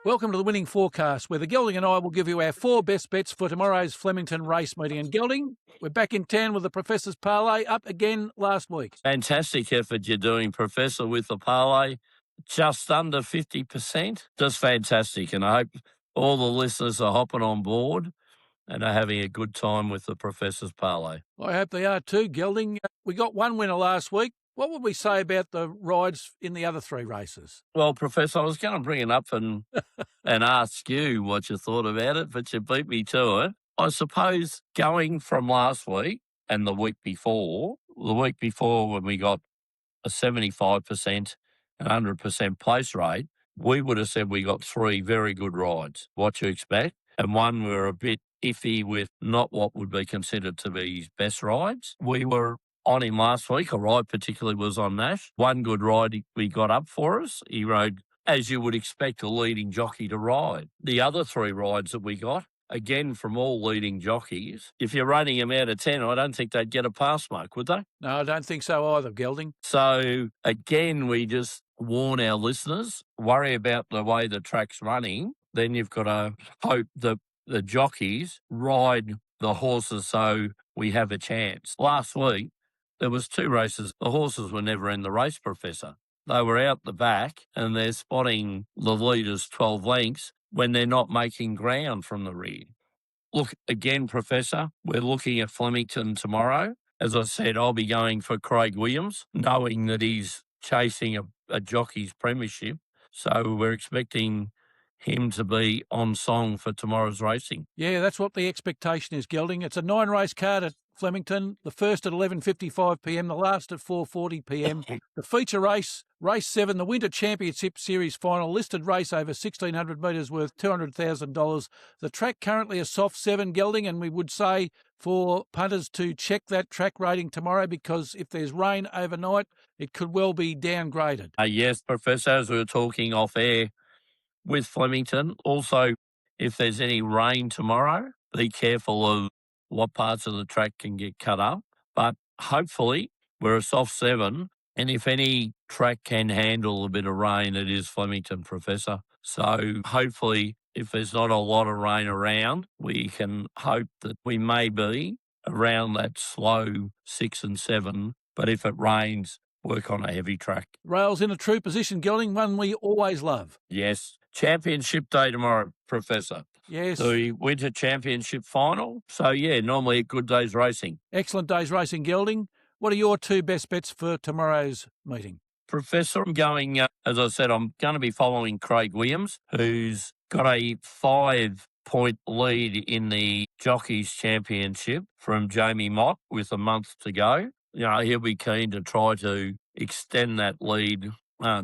Welcome to the Winning Forecast, where the Gelding and I will give you our 4 best bets for tomorrow's Flemington race meeting. And Gelding, we're back in town with the Professor's Parlay, up again last week. Fantastic effort you're doing, Professor, with the parlay. Just under 50%. Just fantastic. And I hope all the listeners are hopping on board and are having a good time with the Professor's Parlay. I hope they are too, Gelding. We got one winner last week. What would we say about the rides in the other 3 races? Well, Professor, I was going to bring it up and ask you what you thought about it, but you beat me to it. I suppose going from last week and the week before when we got a 75% and 100% place rate, we would have said we got 3 very good rides, what you expect, and one we were a bit iffy with, not what would be considered to be his best rides. We were on him last week. A ride particularly was on Nash. One good ride we got up for us. He rode, as you would expect, a leading jockey to ride. The other 3 rides that we got, again, from all leading jockeys, if you're running them out of 10, I don't think they'd get a pass mark, would they? No, I don't think so either, Gelding. So, again, we just warn our listeners, worry about the way the track's running, then you've got to hope that the jockeys ride the horses so we have a chance. Last week, there was 2 races. The horses were never in the race, Professor. They were out the back and they're spotting the leaders 12 lengths when they're not making ground from the rear. Look, again, Professor, we're looking at Flemington tomorrow. As I said, I'll be going for Craig Williams, knowing that he's chasing a jockey's premiership. So we're expecting him to be on song for tomorrow's racing. Yeah, that's what the expectation is, Gelding. It's a 9-race card at Flemington, the first at 11:55pm, the last at 4:40pm. The feature race, race 7, the Winter Championship Series final, listed race over 1,600 metres worth $200,000. The track currently a soft 7, Gelding, and we would say for punters to check that track rating tomorrow, because if there's rain overnight, it could well be downgraded. Yes, Professor, as we were talking off air with Flemington. Also, if there's any rain tomorrow, be careful of what parts of the track can get cut up. But hopefully, we're a soft 7, and if any track can handle a bit of rain, it is Flemington, Professor. So hopefully, if there's not a lot of rain around, we can hope that we may be around that slow 6 and 7. But if it rains, work on a heavy track. Rails in a true position, Gelding, one we always love. Yes. Championship day tomorrow, Professor. Yes. The Winter Championship final. So, yeah, normally a good day's racing. Excellent day's racing, Gelding. What are your 2 best bets for tomorrow's meeting? Professor, I'm going, as I said, I'm going to be following Craig Williams, who's got a 5-point lead in the Jockeys Championship from Jamie Mott with a month to go. You know, he'll be keen to try to extend that lead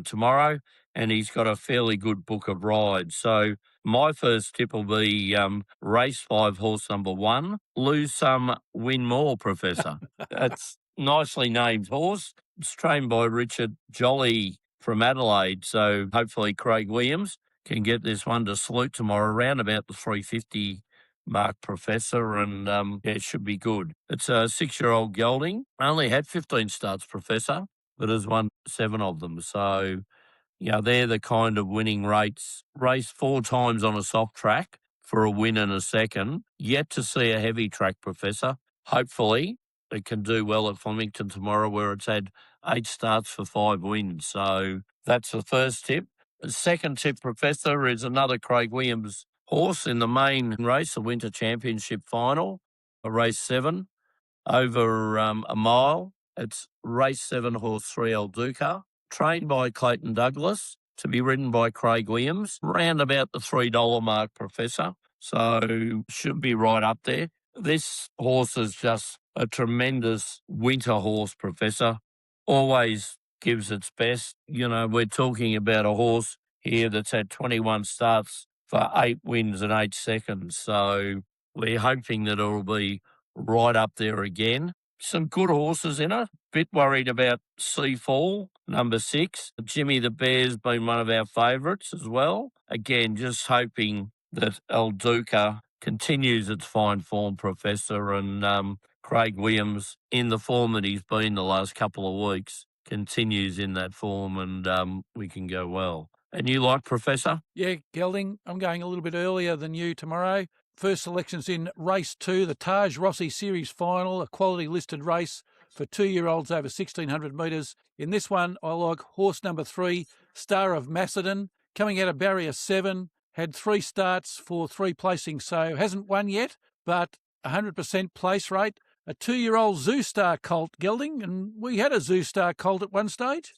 tomorrow, and he's got a fairly good book of rides. So my first tip will be race 5, horse number 1, Lose Some, Win More, Professor. That's nicely named horse. It's trained by Richard Jolly from Adelaide, so hopefully Craig Williams can get this one to salute tomorrow around about the 350 mark, Professor, and it should be good. It's a 6-year-old gelding. Only had 15 starts, Professor, but has won 7 of them. So, you know, they're the kind of winning rates. Race 4 times on a soft track for a win and a second. Yet to see a heavy track, Professor. Hopefully it can do well at Flemington tomorrow, where it's had 8 starts for 5 wins. So that's the first tip. The second tip, Professor, is another Craig Williams horse in the main race, the Winter Championship final, a race 7 over a mile. It's race 7, horse 3, El Duca, trained by Clayton Douglas, to be ridden by Craig Williams, round about the $3 mark, Professor. So should be right up there. This horse is just a tremendous winter horse, Professor. Always gives its best. You know, we're talking about a horse here that's had 21 starts for 8 wins and 8 seconds. So we're hoping that it'll be right up there again. Some good horses in it. Bit worried about Seafall, number 6. Jimmy the Bear's been one of our favourites as well. Again, just hoping that El Duca continues its fine form, Professor, and Craig Williams, in the form that he's been the last couple of weeks, continues in that form, and we can go well. And you like, Professor? Yeah, Gelding, I'm going a little bit earlier than you tomorrow. First selection's in race 2, the Taj Rossi Series Final, a quality listed race for 2-year-olds over 1,600 metres. In this one, I like horse number 3, Star of Macedon, coming out of barrier 7, had 3 starts for 3 placings, so hasn't won yet, but 100% place rate. A 2-year-old Zoo Star colt, Gelding, and we had a Zoo Star colt at one stage.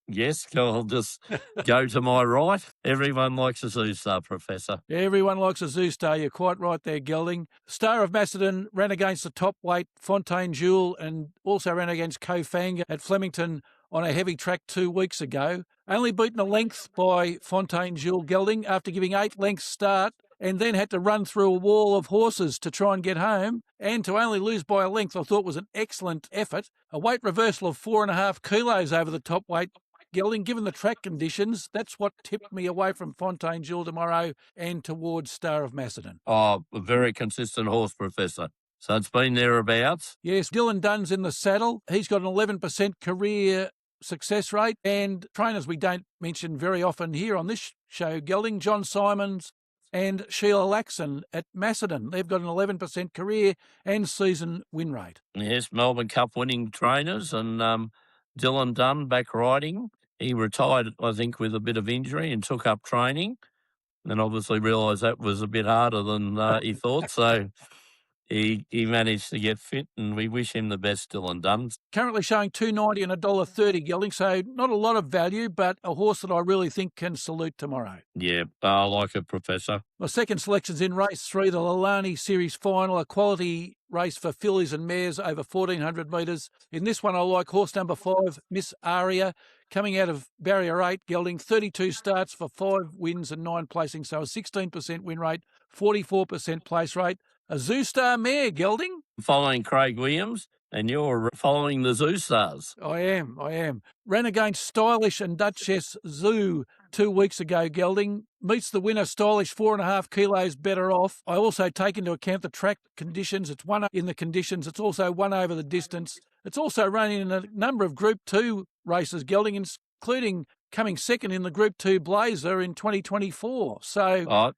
Yes, I'll just go to my right. Everyone likes a Zoo Star, Professor. Everyone likes a Zoo Star. You're quite right there, Gelding. Star of Macedon ran against the top weight Fontaine Jewel and also ran against Kofanga at Flemington on a heavy track 2 weeks ago. Only beaten a length by Fontaine Jewel, Gelding, after giving 8 lengths start, and then had to run through a wall of horses to try and get home. And to only lose by a length, I thought was an excellent effort. A weight reversal of 4.5 kilos over the top weight, Gelding, given the track conditions, that's what tipped me away from Fontaine Jewel tomorrow and towards Star of Macedon. Oh, a very consistent horse, Professor. So it's been thereabouts. Yes, Dylan Dunn's in the saddle. He's got an 11% career success rate, and trainers we don't mention very often here on this show, Gelding, John Simons and Sheila Laxon at Macedon. They've got an 11% career and season win rate. Yes, Melbourne Cup winning trainers, and Dylan Dunn back riding. He retired, I think, with a bit of injury and took up training, and obviously realised that was a bit harder than he thought. So he managed to get fit, and we wish him the best, Dylan Dunn. Currently showing $2.90 and $1.30, Gelding, so not a lot of value, but a horse that I really think can salute tomorrow. Yeah, I like it, Professor. My second selection's in race 3, the Lalani Series Final, a quality race for fillies and mares over 1,400 metres. In this one, I like horse number 5, Miss Aria, coming out of barrier 8, Gelding, 32 starts for 5 wins and 9 placings, so a 16% win rate, 44% place rate. A Zoo Star mare, Gelding. Following Craig Williams, and you're following the Zoo Stars. I am. Ran against Stylish and Duchess Zoo 2 weeks ago, Gelding. Meets the winner, Stylish, 4.5 kilos better off. I also take into account the track conditions. It's won in the conditions. It's also won over the distance. It's also running in a number of Group 2 races, Gelding, including coming second in the Group 2 Blazer in 2024. So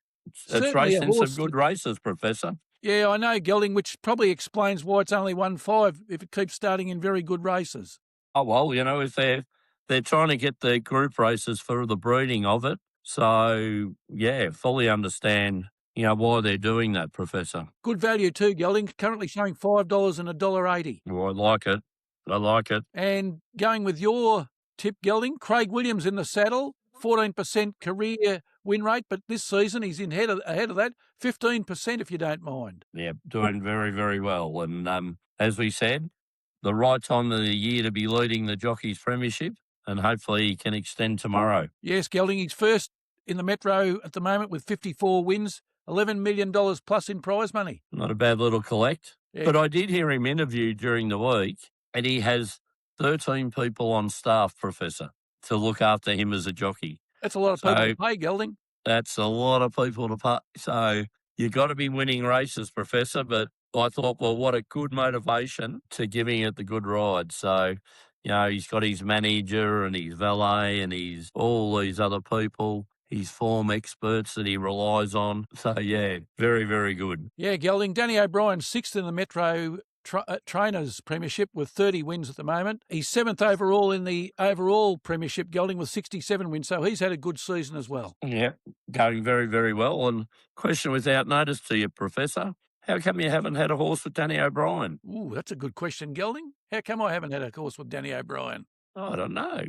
it's racing some good races, Professor. Yeah, I know, Gelding, which probably explains why it's only 1-5 if it keeps starting in very good races. Oh, well, if they're trying to get the group races for the breeding of it. So, yeah, fully understand, why they're doing that, Professor. Good value too, Gelding, currently showing $5 and $1.80. Well, I like it. And going with your tip, Gelding, Craig Williams in the saddle, 14% career win rate, but this season he's ahead of that, 15% if you don't mind. Yeah, doing very, very well. And as we said, the right time of the year to be leading the Jockeys Premiership, and hopefully he can extend tomorrow. Yes, Gelding, he's first in the Metro at the moment with 54 wins, $11 million plus in prize money. Not a bad little collect. Yeah. But I did hear him interviewed during the week, and he has 13 people on staff, Professor, to look after him as a jockey. That's a lot of people to pay, Gelding. That's a lot of people to pay. So you've got to be winning races, Professor. But I thought, well, what a good motivation to giving it the good ride. So, he's got his manager and his valet and his all these other people, his form experts that he relies on. So, yeah, very, very good. Yeah, Gelding. Danny O'Brien, 6th in the Metro Trainers Premiership with 30 wins at the moment. He's 7th overall in the overall Premiership, Gelding, with 67 wins, so he's had a good season as well. Yeah, going very, very well. And question without notice to you, Professor, how come you haven't had a horse with Danny O'Brien? Ooh, that's a good question, Gelding. How come I haven't had a horse with Danny O'Brien? I don't know.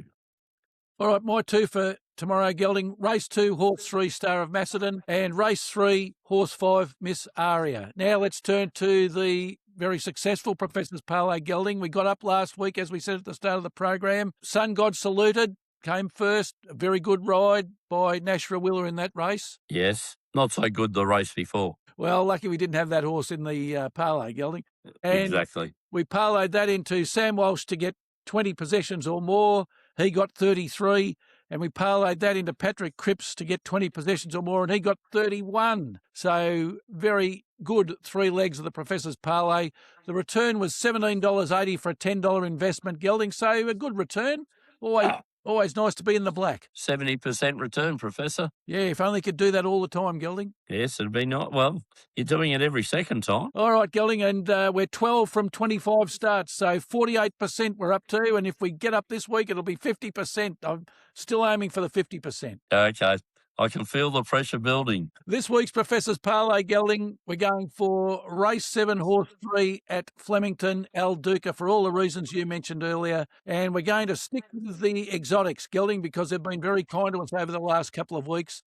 All right, my 2 for tomorrow, Gelding. Race 2, horse 3, Star of Macedon, and race 3, horse 5, Miss Aria. Now let's turn to the very successful Professor's Parlay, Gelding. We got up last week, as we said at the start of the program. Sun God Saluted came first. A very good ride by Nashra Willer in that race. Yes, not so good the race before. Well, lucky we didn't have that horse in the parlay, Gelding. And exactly. We parlayed that into Sam Walsh to get 20 possessions or more. He got 33. And we parlayed that into Patrick Cripps to get 20 possessions or more, and he got 31. So very good 3 legs of the Professor's Parlay. The return was $17.80 for a $10 investment, Gelding, so a good return. Always Always nice to be in the black. 70% return, Professor. Yeah, if only could do that all the time, Gelding. Yes, it'd be not. Well, you're doing it every second time. All right, Gelding, and we're 12 from 25 starts, so 48% we're up to, and if we get up this week, it'll be 50%. I'm still aiming for the 50%. Okay. I can feel the pressure building. This week's Professor's Parlay, Gelding, we're going for race 7, horse 3 at Flemington, El Duca, for all the reasons you mentioned earlier. And we're going to stick with the exotics, Gelding, because they've been very kind to us over the last couple of weeks.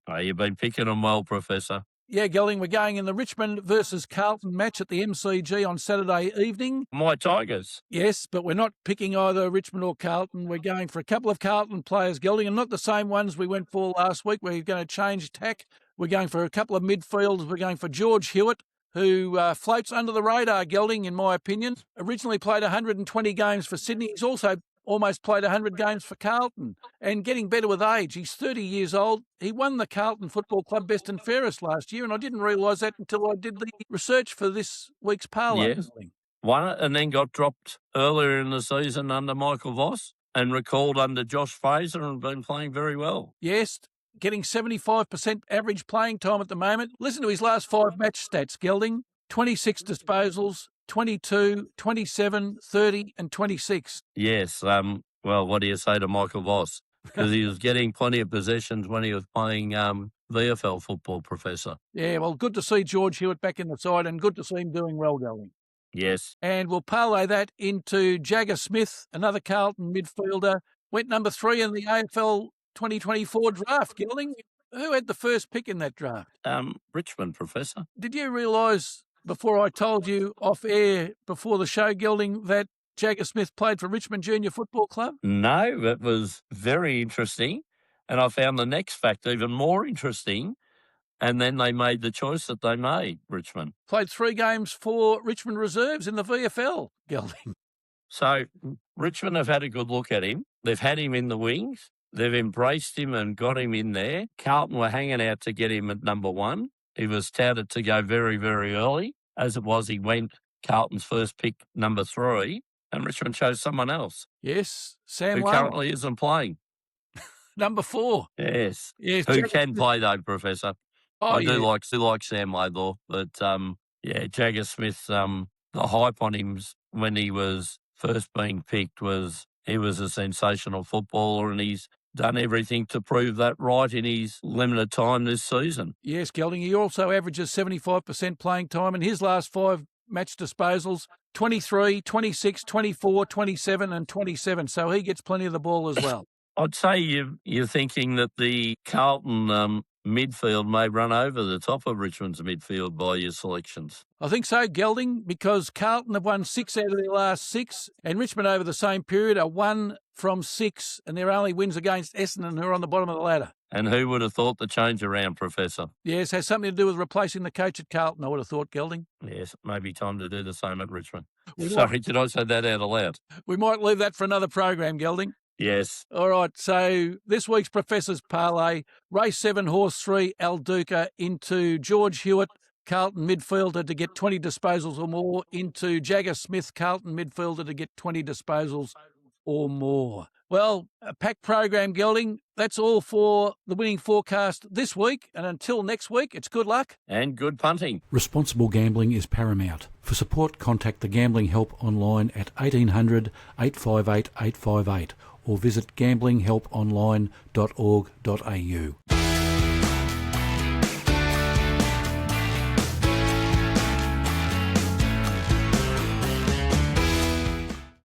Oh, you've been picking them well, Professor. Yeah, Gelding, we're going in the Richmond versus Carlton match at the MCG on Saturday evening. My Tigers. Yes, but we're not picking either Richmond or Carlton. We're going for a couple of Carlton players, Gelding, and not the same ones we went for last week. We're going to change tack. We're going for a couple of midfielders. We're going for George Hewitt, who floats under the radar, Gelding, in my opinion. Originally played 120 games for Sydney. He's also almost played 100 games for Carlton and getting better with age. He's 30 years old. He won the Carlton Football Club Best and Fairest last year, and I didn't realise that until I did the research for this week's parlay. Yes. Won it and then got dropped earlier in the season under Michael Voss and recalled under Josh Fraser and been playing very well. Yes, getting 75% average playing time at the moment. Listen to his last 5 match stats, Gelding. 26 disposals, 22, 27, 30 and 26. Yes. Well, what do you say to Michael Voss? Because he was getting plenty of possessions when he was playing VFL football, Professor. Yeah, well, good to see George Hewitt back in the side and good to see him doing well, Gelding. Yes. And we'll parlay that into Jagger Smith, another Carlton midfielder. Went number 3 in the AFL 2024 draft, Gelding. Who had the first pick in that draft? Richmond, Professor. Did you realise before I told you off air before the show, Gelding, that Jagger Smith played for Richmond Junior Football Club? No, it was very interesting. And I found the next fact even more interesting. And then they made the choice that they made, Richmond. Played 3 games for Richmond Reserves in the VFL, Gelding. So Richmond have had a good look at him. They've had him in the wings. They've embraced him and got him in there. Carlton were hanging out to get him at number 1. He was touted to go very, very early. As it was, he went Carlton's first pick, number 3, and Richmond chose someone else. Yes, Sam who Lowe. Currently isn't playing. Number 4. Yes. Yes, Who Jagger can Smith. play though, Professor? Oh, I yeah. do like Sam Laidlaw, but Jagger Smith, the hype on him when he was first being picked was he was a sensational footballer, and he's done everything to prove that right in his limited time this season. Yes, Gelding. He also averages 75% playing time in his last 5 match disposals, 23, 26, 24, 27 and 27. So he gets plenty of the ball as well. I'd say you're thinking that the Carlton midfield may run over the top of Richmond's midfield by your selections. I think so, Gelding, because Carlton have won 6 out of their last 6, and Richmond over the same period are 1 from 6, and their only wins against Essendon, who are on the bottom of the ladder. And who would have thought the change around, Professor? Yes, has something to do with replacing the coach at Carlton, I would have thought, Gelding. Yes, maybe time to do the same at Richmond. We Sorry, did I say that out aloud? We might leave that for another program, Gelding. Yes. All right, so this week's Professor's Parlay, race 7, horse 3, El Duca, into George Hewitt, Carlton midfielder, to get 20 disposals or more, into Jagger Smith, Carlton midfielder, to get 20 disposals or more. Well, a packed program, Gelding. That's all for the winning forecast this week. And until next week, it's good luck. And good punting. Responsible gambling is paramount. For support, contact the Gambling Help online at 1800 858 858 or visit gamblinghelponline.org.au.